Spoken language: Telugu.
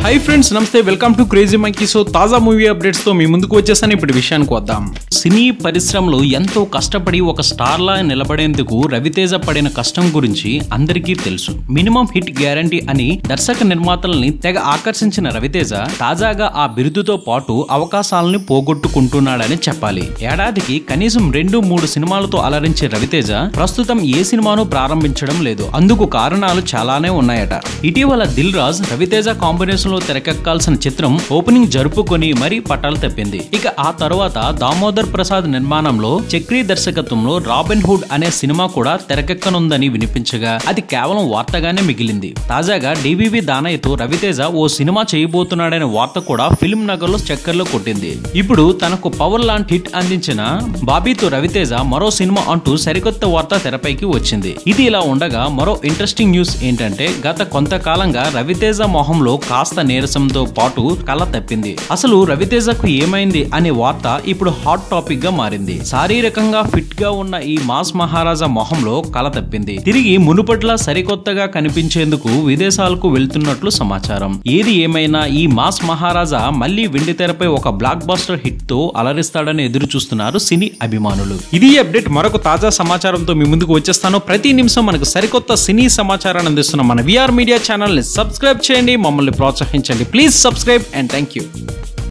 हाई फ्रेंड्स नमस्ते वेलकम टू क्रेजी मंकी। सो ताजा मूवी अपडेट्स तो మీ ముందుకు వచ్చేసాను। ఇప్పుడు విషయానికి వద్దాం। సినీ పరిశ్రమలో ఎంతో కష్టపడి ఒక స్టార్ లా నిలబడేందుకు రవితేజ పడిన కష్టం గురించి అందరికీ తెలుసు। మినిమం హిట్ గ్యారంటీ అని దర్శక నిర్మాతల్ని తెగ ఆకర్షించిన రవితేజ తాజాగా ఆ బిరుదుతో పాటు అవకాశాలను పోగొట్టుకుంటున్నాడని చెప్పాలి। ఏడాదికి కనీసం 2-3 సినిమాలతో అలరించే రవితేజ ప్రస్తుతం ఏ సినిమాను ప్రారంభించడం లేదు। అందుకు కారణాలు చాలానే ఉన్నాయట। ఇటీవల దిల్ రాజ్ రవితేజ కాంబినేషన్ తెరకెక్కాల్సిన చిత్రం ఓపెనింగ్ జరుపుకొని మరీ పట్టాలు తప్పింది। ఇక ఆ తర్వాత దామోదర్ ప్రసాద్ నిర్మాణంలో చక్రీ దర్శకత్వంలో రాబిన్ హుడ్ అనే సినిమా కూడా తెరకెక్కనుందని వినిపించగా అది కేవలం వార్తగానే మిగిలింది। తాజాగా డివివి దానయ్యతో రవితేజ ఓ సినిమా చేయబోతున్నాడనే వార్త కూడా ఫిల్మ్ నగర్ లో చక్కర్లు కొట్టింది। ఇప్పుడు తనకు పవర్ లాంటి హిట్ అందించిన బాబీతో రవితేజ మరో సినిమా అంటూ సరికొత్త వార్త తెరపైకి వచ్చింది। ఇది ఇలా ఉండగా మరో ఇంట్రెస్టింగ్ న్యూస్ ఏంటంటే గత కొంతకాలంగా రవితేజ మొహంలో కాస్త నీరసంతో పాటు కళ తప్పింది। అసలు రవితేజకు ఏమైంది అనే వార్త ఇప్పుడు హాట్ టాపిక్ గా మారింది। శారీరకంగా ఫిట్ గా ఉన్న ఈ మాస్ మహారాజా మొహంలో కళ తప్పింది। తిరిగి మునుపట్ల సరికొత్తగా కనిపించేందుకు విదేశాలకు వెళ్తున్నట్లు సమాచారం। ఏది ఏమైనా ఈ మాస్ మహారాజా మళ్లీ వెండితెరపై ఒక బ్లాక్ బస్టర్ హిట్ తో అలరిస్తాడని ఎదురు చూస్తున్నారు సినీ అభిమానులు। ఇది అప్డేట్ మరొక తాజా సమాచారంతో మీ ముందుకు వచ్చేస్తాను। ప్రతి నిమిషం మనకు సరికొత్త సినీ సమాచారాన్ని అందిస్తున్న మన విఆర్ మీడియా ఛానల్ ని సబ్స్క్రైబ్ చేయండి, మమ్మల్ని ప్రోత్సహించండి। Please subscribe and thank you.